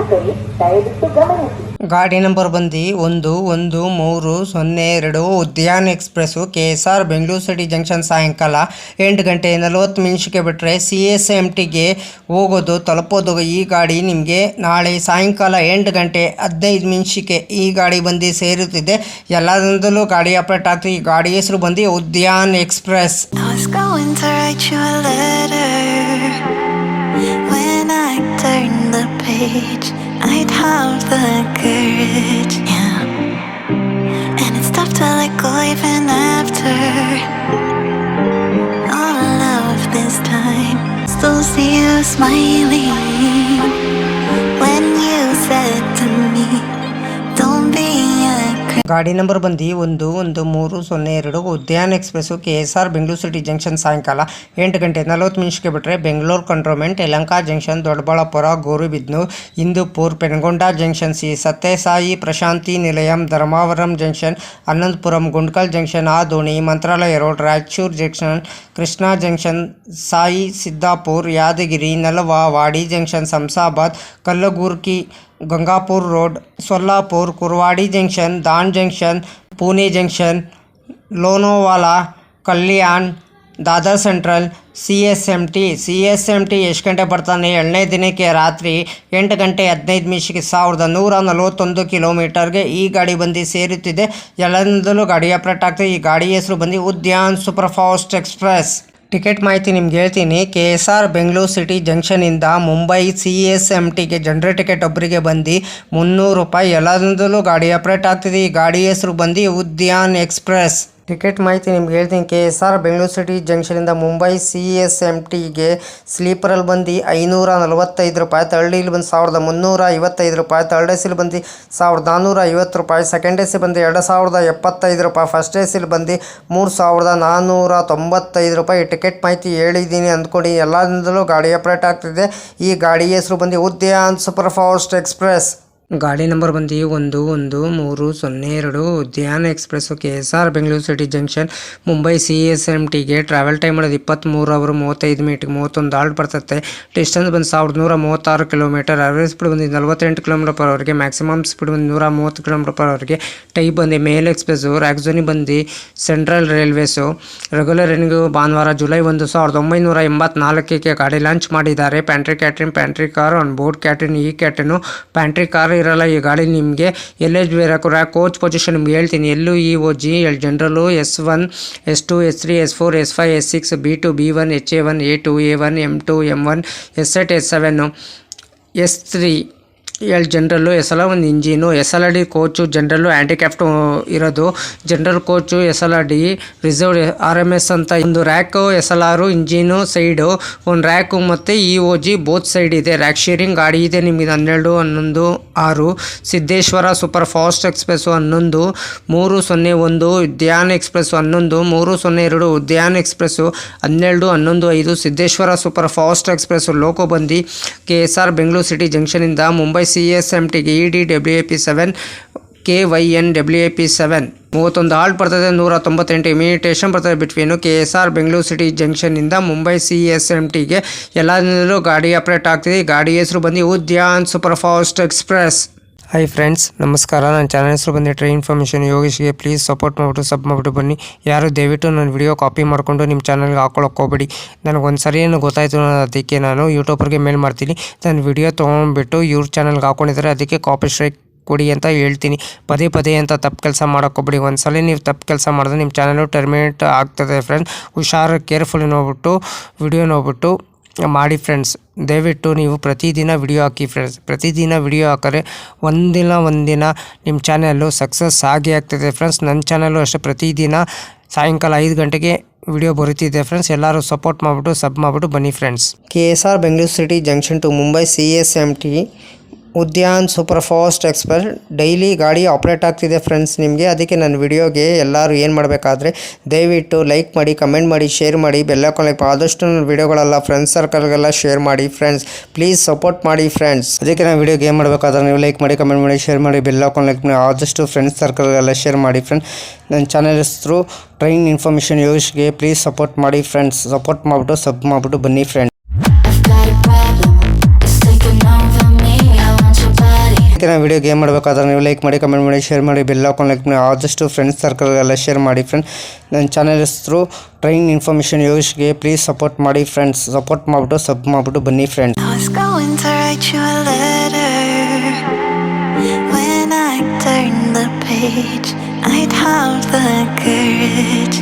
ಪ್ರಯಾಣಿಕರೇ ದಯವಿಟ್ಟು ಗಮನಿಸಿ. ಗಾಡಿ ನಂಬರ್ ಬಂದು 11302 Udyan express KSR Bengaluru city junction ಸಾಯಂಕಾಲ 8 ಗಂಟೆ 40 ನಿಮಿಷಕ್ಕೆ ಬಿಟ್ಟರೆ CSMTಗೆ ಹೋಗೋದು ತಲುಪೋದು. ಈ ಗಾಡಿ ನಿಮಗೆ ನಾಳೆ ಸಾಯಂಕಾಲ 8 ಗಂಟೆ 15 ನಿಮಿಷಕ್ಕೆ ಈ ಗಾಡಿ ಬಂದು ಸೇರುತ್ತಿದೆ. ಎಲ್ಲದರಲ್ಲೂ ಗಾಡಿ ಅಪ್ಡೇಟ್ ಆಗ್ತದೆ. ಈ ಗಾಡಿ ಹೆಸರು ಬಂದು Udyan express. I'd have the courage, yeah. And it's tough to let go even after all of this time. Still see you smiling when you said to me, don't be a ಗಾಡಿ number ಬಂದು 11302 Udyan express KSR Bengaluru city junction ಸಾಯಂಕಾಲ 8 ಗಂಟೆ 40 ನಿಮಿಷಕ್ಕೆ ಬಿಟ್ಟರೆ Bengaluru cantonment, Yelahanka junction, Doddaballapura, Gauribidanur, Hindupur, Penukonda junction, ಸಿ Sathya Sai Prasanthi Nilayam, Dharmavaram junction, Anantapuram, Guntakal junction, Adoni, Mantralaya road, Raichur junction, Krishna junction, Sai Siddapur, Yadgir, Nalwar, Wadi junction, Samsabad, Kalaburagi, Gangapur road, Solapur, Kurduwadi junction, Daund junction, Pune junction, Lonavala, Kalyan, Dadar central, CSMT ಎಷ್ಟು ಗಂಟೆ ಬರ್ತಾನೆ? 7ನೇ ದಿನಕ್ಕೆ ರಾತ್ರಿ 8 ಗಂಟೆ 15 ನಿಮಿಷಕ್ಕೆ 1141 ಕಿಲೋಮೀಟರ್ಗೆ ಈ ಗಾಡಿ ಬಂದು ಸೇರುತ್ತಿದೆ. ಎಲ್ಲದರಲ್ಲೂ ಗಾಡಿ ಅಪ್ಡೇಟ್ ಆಗ್ತದೆ. ಈ ಗಾಡಿ ಹೆಸರು ಬಂದು Udyan super fast express. Ticket ಮಾಹಿತಿ ನಿಮ್ಗೆ ಹೇಳ್ತೀನಿ. KSR ಬೆಂಗಳೂರು ಸಿಟಿ ಜಂಕ್ಷನಿಂದ ಮುಂಬೈ CSMTಗೆ ಜನರಲ್ ಟಿಕೆಟ್ ಒಬ್ಬರಿಗೆ ಬಂದು 300 ರೂಪಾಯಿ. ಎಲ್ಲದರಲ್ಲೂ ಗಾಡಿ ಅಪ್ಡೇಟ್ ಆಗ್ತಿದೆ. ಈ ಗಾಡಿ ಹೆಸರು ಬಂದು ಉದ್ಯಾನ್ ಎಕ್ಸ್ಪ್ರೆಸ್. ಟಿಕೆಟ್ ಮಾಹಿತಿ ನಿಮ್ಗೆ ಹೇಳ್ತೀನಿ. KSR ಬೆಂಗಳೂರು ಸಿಟಿ ಜಂಕ್ಷನಿಂದ ಮುಂಬೈ CSMTಗೆ ಸ್ಲೀಪರಲ್ಲಿ ಬಂದು 545 ರೂಪಾಯಿ, ಥರ್ಡ್ ಇಲ್ಲಿ ಬಂದು 1355 ರೂಪಾಯಿ, ಥರ್ಡ್ ಎ ಸಿಲಿ ಬಂದು 1450 ರೂಪಾಯಿ, ಸೆಕೆಂಡ್ ಎ ಸಿ ಬಂದು 2075 ರೂಪಾಯಿ, ಫಸ್ಟ್ ಎ ಸಿಲಿ ಬಂದು 3495 ರೂಪಾಯಿ. ಟಿಕೆಟ್ ಮಾಹಿತಿ ಹೇಳಿದ್ದೀನಿ ಅಂದ್ಕೊಡಿ. ಎಲ್ಲದರಲ್ಲೂ ಗಾಡಿ ಅಪ್ಡೇಟ್ ಆಗ್ತಿದೆ. ಈ ಗಾಡಿ ಹೆಸರು ಬಂದು ಉದ್ಯಾನ್ ಸೂಪರ್ ಫಾಸ್ಟ್ ಎಕ್ಸ್ಪ್ರೆಸ್. ಗಾಡಿ ನಂಬರ್ ಬಂದು 11302 Udyan express KSR Bengaluru city junction Mumbai CSMTಗೆ ಟ್ರಾವೆಲ್ ಟೈಮ್ ಮಾಡೋದು 23 ಅವರ್ 35 ಮಿನಿಟ್ಗೆ 31 ಹಾಲ್ಟ್ ಬರ್ತದೆ. ಡಿಸ್ಟೆನ್ಸ್ ಬಂದು 1136 ಕಿಲೋಮೀಟರ್. ಅವರೇಜ್ ಸ್ಪೀಡ್ ಬಂದು 48 ಕಿಲೋಮೀಟರ್ ಪರ್ ಅವರ್ಗೆ, ಮ್ಯಾಕ್ಸಿಮಮ್ ಸ್ಪೀಡ್ ಬಂದು 130 ಕಿಲೋಮೀಟರ್ ಪರ್ ಅವರ್ಗೆ. ಟೈಪ್ ಬಂದು ಮೇಲ್ ಎಕ್ಸ್ಪ್ರೆಸ್ಸು. ರಾಕ್ಝೋನಿ ಬಂದು ಸೆಂಟ್ರಲ್ ರೈಲ್ವೇಸು. ರೆಗ್ಯುಲರ್ ರನ್ನಿಂಗು ಭಾನುವಾರ ಜುಲೈ 1, 1984ಕ್ಕೆ ಗಾಡಿ ಲಾಂಚ್ ಮಾಡಿದ್ದಾರೆ. Pantry catering, pantry car, on board catering. ಈ ಕ್ಯಾಟ್ರಿನು ಪ್ಯಾಂಟ್ರಿ ಕಾರ್ ಇರಲ್ಲ. ಈ ಗಾಡಿ ನಿಮಗೆ LH ರ್ಯಾಕ್ ಕೋಚ್ ಪೊಸಿಷನ್ ನಿಮ್ಗೆ ಹೇಳ್ತೀನಿ. LUEOG ಜನರಲು S1 S2 S3 S4 S5 S6 B2 B1 HA1 A2 A1 M2 M1 S8 S7 S3 general. SL1 engine. SLD coach general handicapped ಇರೋದು. General coach SLD reserve RMS ಅಂತ ಒಂದು rake, SLR engine side, ಒಂದು rake ಮತ್ತು EOG both side ಇದೆ. Rake sharing ಗಾಡಿ ಇದೆ ನಿಮಗೆ. 12 11 6 Siddeshwar super fast express 11 301 Udyan express 11 302 Udyan express 12 11 5 Siddeshwar super fast express. Loco ಬಂದು KSR ಬೆಂಗಳೂರು ಸಿಟಿ ಜಂಕ್ಷನಿಂದ ಮುಂಬೈ CSMTಗೆ EDWAP7 KYNWAP7 31 ಹಾಲ್ಟ್ ಬರ್ತದೆ. 198 ಇಮಿಟೇಷನ್ ಬರ್ತದೆ ಬಿಟ್ವೀನು KSR ಬೆಂಗಳೂರು ಸಿಟಿ ಜಂಕ್ಷನ್ನಿಂದ ಮುಂಬೈ CSMTಗೆ. ಎಲ್ಲದರಲ್ಲೂ ಗಾಡಿ ಅಪ್ಡೇಟ್ ಆಗ್ತಿದೆ. ಗಾಡಿ ಹೆಸರು ಬಂದು Udyan super fast express. Hi friends, ನಮಸ್ಕಾರ. ನನ್ನ ಚಾನಲ್ ಹೆಸರು ಬಂದು ಟ್ರೈನ್ ಇನ್ಫಾರ್ಮೇಷನ್ ಯೋಗೇಶ್ಗೆ. ಪ್ಲೀಸ್ ಸಪೋರ್ಟ್ ಮಾಡಿಬಿಟ್ಟು ಸಬ್ ಮಾಡಿಬಿಟ್ಟು ಬನ್ನಿ. ಯಾರು ದಯವಿಟ್ಟು ನನ್ನ ವಿಡಿಯೋ ಕಾಪಿ ಮಾಡಿಕೊಂಡು ನಿಮ್ಮ ಚಾನಲ್ಗೆ ಹಾಕೊಳ್ಳೋಕೆ ಹೋಗ್ಬೇಡಿ. ನನಗೊಂದು ಸರಿ ಏನು ಗೊತ್ತಾಯಿತು, ಅದಕ್ಕೆ ನಾನು ಯೂಟ್ಯೂಬರ್ಗೆ ಮೇಲ್ ಮಾಡ್ತೀನಿ. ನನ್ನ ವಿಡಿಯೋ ತೊಗೊಂಡ್ಬಿಟ್ಟು ಇವ್ರ ಚಾನಲ್ಗೆ ಹಾಕ್ಕೊಂಡಿದ್ದಾರೆ, ಅದಕ್ಕೆ ಕಾಪಿ ಸ್ಟ್ರೈಕ್ ಕೊಡಿ ಅಂತ ಹೇಳ್ತೀನಿ. ಪದೇ ಅಂತ ತಪ್ಪು ಕೆಲಸ ಮಾಡೋಕ್ಕೋಗ್ಬಿಡಿ. ಒಂದ್ಸಲ ನೀವು ತಪ್ಪು ಕೆಲಸ ಮಾಡಿದ್ರೆ ನಿಮ್ಮ ಚಾನಲು ಟರ್ಮಿನೇಟ್ ಆಗ್ತದೆ ಫ್ರೆಂಡ್ಸ್. ಹುಷಾರು, ಕೇರ್ಫುಲ್ ನೋಡ್ಬಿಟ್ಟು ವಿಡಿಯೋ ನೋಡ್ಬಿಟ್ಟು ಮಾಡಿ ಫ್ರೆಂಡ್ಸ್. ದಯವಿಟ್ಟು ನೀವು ಪ್ರತಿದಿನ ವಿಡಿಯೋ ಹಾಕಿ ಫ್ರೆಂಡ್ಸ್. ಪ್ರತಿದಿನ ವಿಡಿಯೋ ಹಾಕಿದ್ರೆ ಒಂದಿನ ನಿಮ್ಮ ಚಾನಲ್ಲು ಸಕ್ಸಸ್ ಆಗೇ ಆಗ್ತದೆ ಫ್ರೆಂಡ್ಸ್. ನನ್ನ ಚಾನಲ್ಲು ಅಷ್ಟೇ ಪ್ರತಿದಿನ ಸಾಯಂಕಾಲ 5 ಗಂಟೆಗೆ ವಿಡಿಯೋ ಬರುತ್ತಿದೆ ಫ್ರೆಂಡ್ಸ್. ಎಲ್ಲರೂ ಸಪೋರ್ಟ್ ಮಾಡಿಬಿಟ್ಟು ಸಬ್ ಮಾಡಿಬಿಟ್ಟು ಬನ್ನಿ friends. KSR Bengaluru city junction to Mumbai CSMT Udyan super fast express daily ಗಾಡಿ ಆಪ್ರೇಟ್ ಆಗ್ತಿದೆ ಫ್ರೆಂಡ್ಸ್ ನಿಮಗೆ. ಅದಕ್ಕೆ ನನ್ನ ವಿಡಿಯೋಗೆ ಎಲ್ಲರೂ ಏನು ಮಾಡಬೇಕಾದ್ರೆ ದಯವಿಟ್ಟು ಲೈಕ್ ಮಾಡಿ, ಕಮೆಂಟ್ ಮಾಡಿ, ಶೇರ್ ಮಾಡಿ, ಬೆಲ್ ಐಕಾನ್ ಆದಷ್ಟು ನನ್ನ ವಿಡಿಯೋಗಳೆಲ್ಲ ಫ್ರೆಂಡ್ಸ್ ಸರ್ಕಲ್ಗೆಲ್ಲ ಶೇರ್ ಮಾಡಿ ಫ್ರೆಂಡ್ಸ್. ಪ್ಲೀಸ್ ಸಪೋರ್ಟ್ ಮಾಡಿ ಫ್ರೆಂಡ್ಸ್. ಅದಕ್ಕೆ ನಾನು ವಿಡಿಯೋಗೆ ಏನು ಮಾಡಬೇಕಾದ್ರೆ ನೀವು ಲೈಕ್ ಮಾಡಿ, ಕಮೆಂಟ್ ಮಾಡಿ, ಶೇರ್ ಮಾಡಿ, ಬೆಲ್ ಐಕಾನ್ ಲೈಕ್ ಮಾಡಿ, ಆದಷ್ಟು ಫ್ರೆಂಡ್ಸ್ ಸರ್ಕಲ್ಗೆಲ್ಲ ಶೇರ್ ಮಾಡಿ ಫ್ರೆಂಡ್ಸ್. ನನ್ನ ಚಾನಲ್ ಹೆಸರು ಟ್ರೈನ್ ಇನ್ಫಾರ್ಮೇಷನ್ ಯೋಗೇಶ್ಗೆ. ಪ್ಲೀಸ್ ಸಪೋರ್ಟ್ ಮಾಡಿ ಫ್ರೆಂಡ್ಸ್. ಸಪೋರ್ಟ್ ಮಾಡಿಬಿಟ್ಟು ಸಬ್ ಮಾಡಿಬಿಟ್ಟು ಬನ್ನಿ friends. I've got a problem, it's taking over me. I want your body. ಇದಕ್ಕೆ ನಾವು ವಿಡಿಯೋಗೆ ಏನು ಮಾಡಬೇಕಾದ್ರೆ ನೀವು ಲೈಕ್ ಮಾಡಿ, ಕಮೆಂಟ್ ಮಾಡಿ, ಶೇರ್ ಮಾಡಿ, ಬೆಲ್ ಹಾಕೊಂಡು ಲೈಕ್ ಮಾಡಿ, ಆದಷ್ಟು ಫ್ರೆಂಡ್ಸ್ ಸರ್ಕಲ್ಗೆಲ್ಲ ಶೇರ್ ಮಾಡಿ ಫ್ರೆಂಡ್. ನನ್ನ ಚಾನಲ್ ಹೆಸರು ಟ್ರೈನ್ ಇನ್ಫಾರ್ಮೇಷನ್ ಯೋಗೇಶ್ಗೆ. ಪ್ಲೀಸ್ ಸಪೋರ್ಟ್ ಮಾಡಿ ಫ್ರೆಂಡ್ಸ್. ಸಪೋರ್ಟ್ ಮಾಡಿಬಿಟ್ಟು ಸಬ್ ಮಾಡಿಬಿಟ್ಟು ಬನ್ನಿ friends. I was going to write you a letter. When I turned the page, I'd have the courage